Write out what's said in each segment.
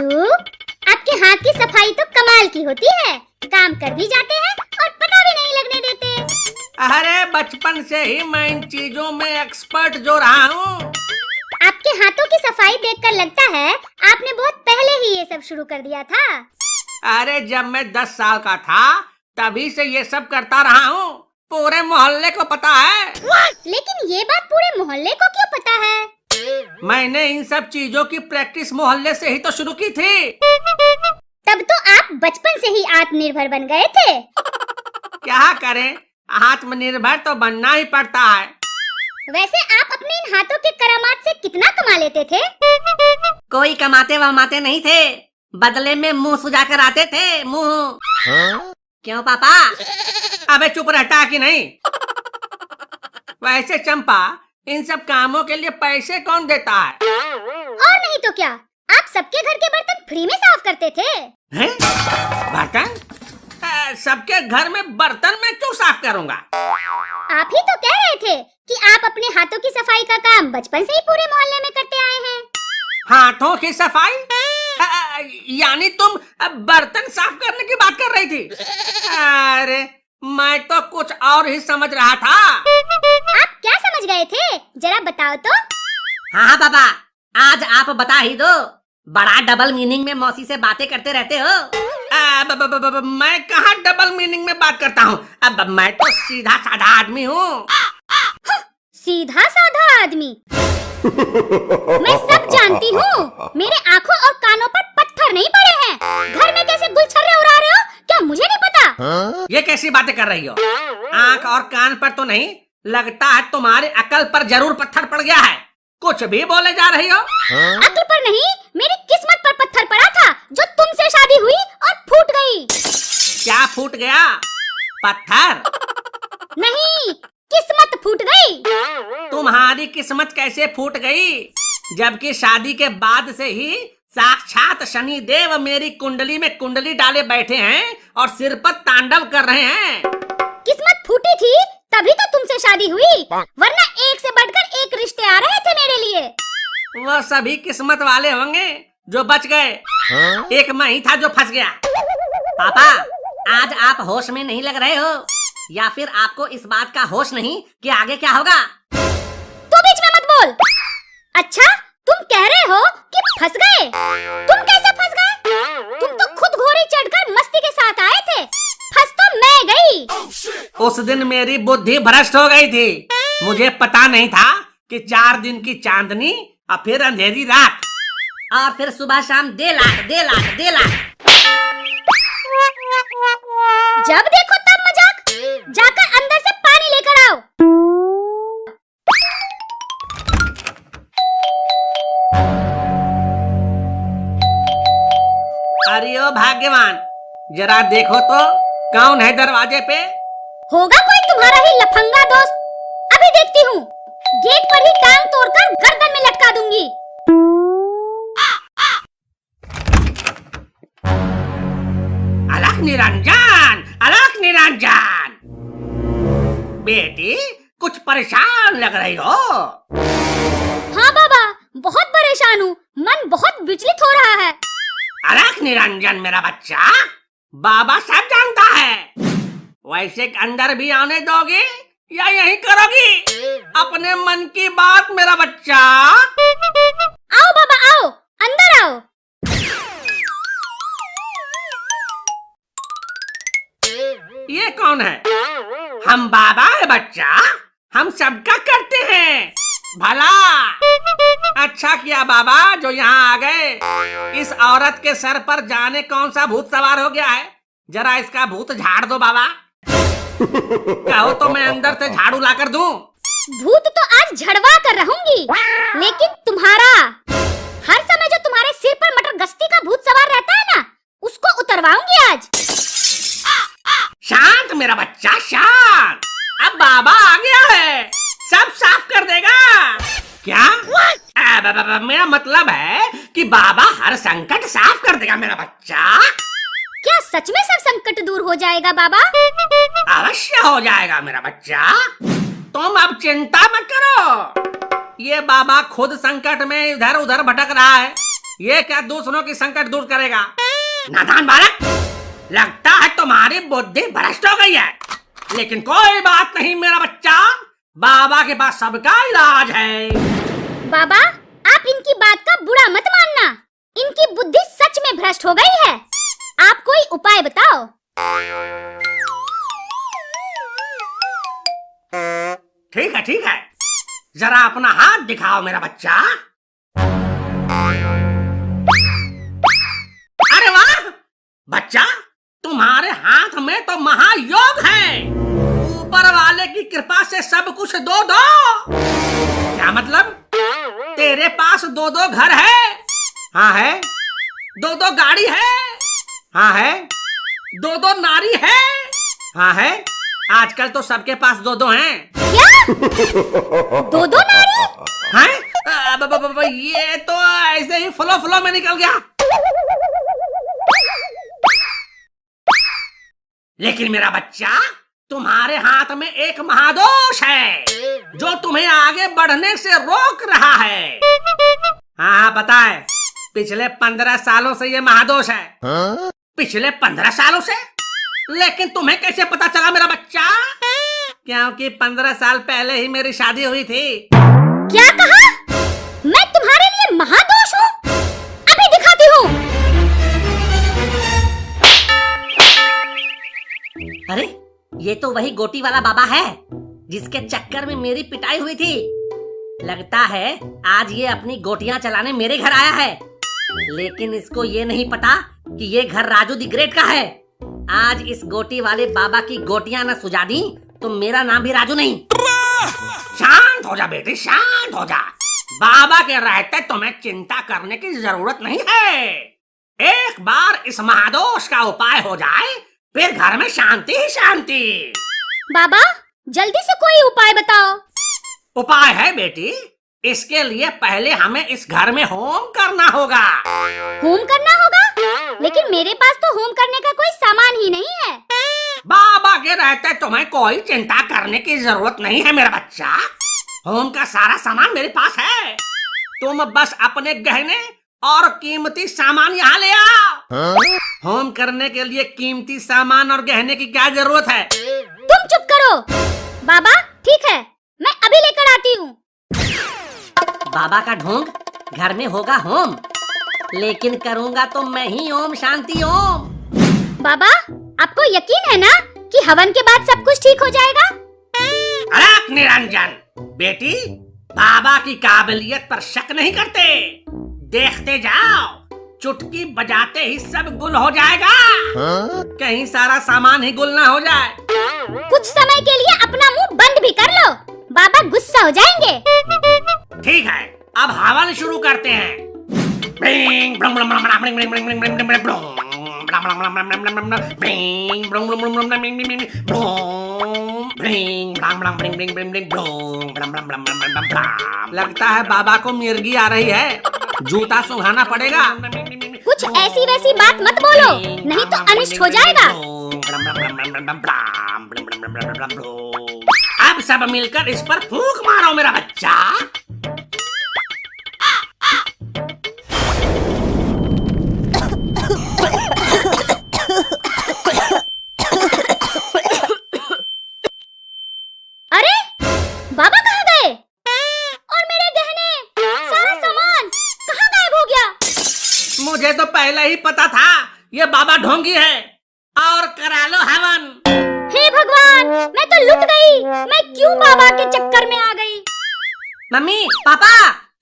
दादू, आपके हाथ की सफाई तो कमाल की होती है। काम कर भी जाते हैं और पता भी नहीं लगने देते। अरे बचपन से ही मैं इन चीजों में एक्सपर्ट जो रहा हूँ। आपके हाथों की सफाई देखकर लगता है आपने बहुत पहले ही ये सब शुरू कर दिया था। अरे जब मैं 10 साल का था तभी से ये सब करता रहा हूँ। पूरे मोहल्ले को पता है। लेकिन ये बात पूरे मोहल्ले को क्यों पता है? मैंने इन सब चीजों की प्रैक्टिस मोहल्ले से ही तो शुरू की थी। तब तो आप बचपन से ही आत्मनिर्भर बन गए थे। क्या करें, आत्मनिर्भर तो बनना ही पड़ता है। वैसे आप अपने इन हाथों के करामात से कितना कमा लेते थे? कोई कमाते वमाते नहीं थे, बदले में मुंह सुजा कर आते थे। मुंह क्यों पापा? अबे चुप रहता कि नहीं? वैसे चंपा, इन सब कामों के लिए पैसे कौन देता है? और नहीं तो क्या, आप सबके घर के बर्तन फ्री में साफ करते थे। हैं? बर्तन? सबके घर में बर्तन मैं क्यों साफ करूंगा? आप ही तो कह रहे थे कि आप अपने हाथों की सफाई का काम बचपन से ही पूरे मोहल्ले में करते आए हैं। हाथों की सफाई? यानी तुम बर्तन साफ करने की बात कर रही थी? अरे मैं तो कुछ और ही समझ रहा था। आप क्या समझ गए थे, जरा बताओ तो। हाँ पापा, आज आप बता ही दो। बड़ा डबल मीनिंग में मौसी से बातें करते रहते हो। मैं कहाँ डबल मीनिंग में बात करता हूँ। अब मैं तो सीधा साधा आदमी हूँ। सीधा साधा आदमी? मैं सब जानती हूँ। मेरे आँखों और कानों पर पत्थर नहीं पड़े हैं। घर में कैसे गुलछर्रे उड़ा रहे हो, क्या मुझे नहीं पता? ये कैसी बातें कर रही हो? आँख और कान पर तो नहीं, लगता है तुम्हारी अकल पर जरूर पत्थर पड़ गया है। कुछ भी बोले जा रही हो। अकल पर नहीं, मेरी किस्मत पर पत्थर पड़ा था, जो तुमसे शादी हुई और फूट गई। क्या फूट गया? पत्थर? नहीं, किस्मत फूट गई। तुम्हारी किस्मत कैसे फूट गई, जबकि शादी के बाद से ही साक्षात शनि देव मेरी कुंडली में कुंडली डाले बैठे हैं और सिर पर तांडव कर रहे हैं। किस्मत फूटी थी तभी तो तुमसे शादी हुई, वरना एक से बढ़कर एक रिश्ते आ रहे थे मेरे लिए। वो सभी किस्मत वाले होंगे जो बच गए। एक मैं ही था जो फंस गया। पापा, आज आप होश में नहीं लग रहे हो, या फिर आपको इस बात का होश नहीं कि आगे क्या होगा? तू बीच में मत बोल। अच्छा, तुम कह रहे हो कि फंस गए? तुम कैसे फंस गए? तुम तो खुद घोड़ी चढ़कर मस्ती के साथ आए थे, फंस तो मैं गई। उस दिन मेरी बुद्धि भ्रष्ट हो गई थी। मुझे पता नहीं था कि 4 दिन की चांदनी और फिर अंधेरी रात और फिर सुबह शाम दे लाख। जब देखो तब मजाक। जाकर अंदर से पानी लेकर आओ। अरे ओ भाग्यवान, जरा देखो तो कौन है दरवाजे पे? होगा कोई तुम्हारा ही लफंगा दोस्त। अभी देखती हूँ, गेट पर ही टांग तोड़कर गर्दन में लटका दूंगी। अलख निरंजन, बेटी कुछ परेशान लग रही हो। हाँ बाबा, बहुत परेशान हूँ, मन बहुत विचलित हो रहा है। अलख निरंजन मेरा बच्चा, बाबा सब जानता है। वैसे अंदर भी आने दोगे या यहीं करोगी अपने मन की बात मेरा बच्चा? आओ बाबा आओ, अंदर आओ। ये कौन है? हम बाबा है बच्चा, हम सबका करते हैं भला। अच्छा किया बाबा जो यहाँ आ गए। इस औरत के सर पर जाने कौन सा भूत सवार हो गया है, जरा इसका भूत झाड़ दो बाबा। कहो तो मैं अंदर से झाड़ू ला कर दूं। भूत तो आज झड़वा कर रहूंगी, लेकिन तुम्हारा हर समय जो तुम्हारे सिर पर मटर गश्ती का भूत सवार रहता है ना, उसको उतरवाऊंगी आज। शांत मेरा बच्चा शांत, अब बाबा आ गया है, सब साफ कर देगा। क्या? मेरा मतलब है कि बाबा हर संकट साफ कर देगा मेरा बच्चा। क्या सच में सब संकट दूर हो जाएगा बाबा? अवश्य हो जाएगा मेरा बच्चा, तुम अब चिंता मत करो। ये बाबा खुद संकट में इधर उधर भटक रहा है, ये क्या दूसरों की संकट दूर करेगा? नादान बालक, लगता है तुम्हारी बुद्धि भ्रष्ट हो गई है। लेकिन कोई बात नहीं मेरा बच्चा, बाबा के पास सबका इलाज है। बाबा, आप इनकी बात का बुरा मत मानना। इनकी बुद्धि सच में भ्रष्ट हो गई है। आप कोई उपाय बताओ। ठीक है, जरा अपना हाथ दिखाओ मेरा बच्चा। अरे वाह बच्चा, तुम्हारे हाथ में तो महायोग है। ऊपर वाले की कृपा से सब कुछ दो दो। क्या मतलब? तेरे पास दो दो घर है? हाँ है। दो दो गाड़ी है? हाँ है। दो दो नारी है? हाँ है। आजकल तो सबके पास दो दो हैं। क्या? दो दो नारी? हैं? ये तो ऐसे ही फ्लो में निकल गया। लेकिन मेरा बच्चा, तुम्हारे हाथ में एक महादोष है जो तुम्हें आगे बढ़ने से रोक रहा है। हाँ पता है, पिछले 15 सालों से ये महादोष है। पिछले 15 सालों से? लेकिन तुम्हें कैसे पता चला मेरा बच्चा? क्योंकि 15 साल पहले ही मेरी शादी हुई थी। क्या कहा? मैं तुम्हारे लिए महादोष हूँ? अभी दिखाती हूँ। अरे ये तो वही गोटी वाला बाबा है जिसके चक्कर में मेरी पिटाई हुई थी। लगता है आज ये अपनी गोटियां चलाने मेरे घर आया है। लेकिन इसको ये नहीं पता कि ये घर राजू दी ग्रेट का है। आज इस गोटी वाले बाबा की गोटियां न सुझा दी तो मेरा नाम भी राजू नहीं। शांत हो जा बेटी, शांत हो जा। बाबा के रहते तुम्हें चिंता करने की जरूरत नहीं है। एक बार इस महादोष का उपाय हो जाए, फिर घर में शांति ही शांति। बाबा, जल्दी से कोई उपाय बताओ। उपाय है बेटी, इसके लिए पहले हमें इस घर में होम करना होगा। होम करना होगा? लेकिन मेरे पास तो होम करने का कोई सामान ही नहीं है। बाबा के रहते तुम्हें कोई चिंता करने की जरूरत नहीं है मेरा बच्चा। होम का सारा सामान मेरे पास है। तुम बस अपने गहने और कीमती सामान यहाँ ले आओ। होम करने के लिए कीमती सामान और गहने की क्या जरूरत है? तुम चुप करो। बाबा, ठीक है, मैं अभी लेकर आती हूँ। बाबा का ढोंग घर में होगा होम, लेकिन करूँगा तो मैं ही ओम शांति ओम। बाबा, आपको यकीन है ना कि हवन के बाद सब कुछ ठीक हो जाएगा? अरे निरंजन बेटी, बाबा की काबिलियत पर शक नहीं करते। देखते जाओ, चुटकी बजाते ही सब गुल हो जाएगा। कहीं सारा सामान ही गुल ना हो जाए। कुछ समय के लिए अपना मुंह बंद भी कर लो, बाबा गुस्सा हो जाएंगे। ठीक है, अब हवन शुरू करते हैं। लगता है बाबा को मिर्गी आ रही है, जूता सुंघाना पड़ेगा। कुछ ऐसी वैसी बात मत बोलो, नहीं तो अनिष्ट हो जाएगा। अब सब मिलकर इस पर फूंक मारो मेरा बच्चा। अरे बाबा कहाँ गए? और मेरे गहने, सारा सामान कहाँ गायब हो गया? मुझे तो पहले ही पता था ये बाबा ढोंगी है। और करा लो हवन। हे भगवान, मैं तो लुट गई। मैं क्यों बाबा के चक्कर में आ गई? मम्मी पापा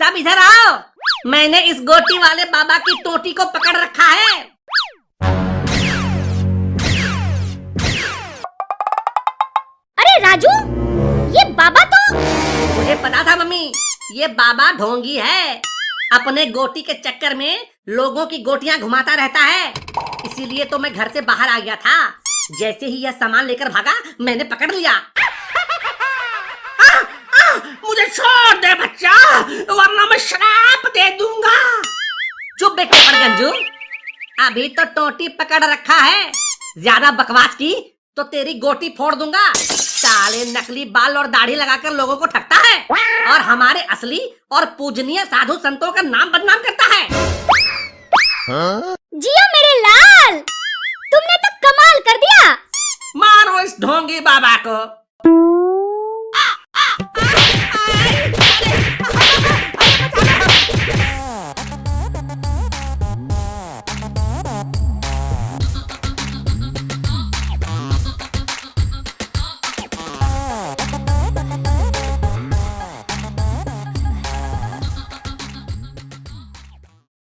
सब इधर आओ। मैंने इस गोटी वाले बाबा की टोटी को पकड़ रखा है। अरे राजू, ये बाबा तो... मुझे पता था मम्मी, ये बाबा ढोंगी है। अपने गोटी के चक्कर में लोगों की गोटियां घुमाता रहता है। इसीलिए तो मैं घर से बाहर आ गया था। जैसे ही यह सामान लेकर भागा, मैंने पकड़ लिया। मुझे छोड़ दे बच्चा, वरना मैं श्राप दे दूंगा। चुप बे गंजू, अभी तो टोटी पकड़ रखा है। ज्यादा बकवास की तो तेरी गोटी फोड़ दूंगा। साले नकली बाल और दाढ़ी लगाकर लोगों को ठगता है और हमारे असली और पूजनीय साधु संतों का नाम बदनाम करता है। जियो मेरे लाल, तुमने तो कमाल कर दिया। मारो इस ढोंगी बाबा को।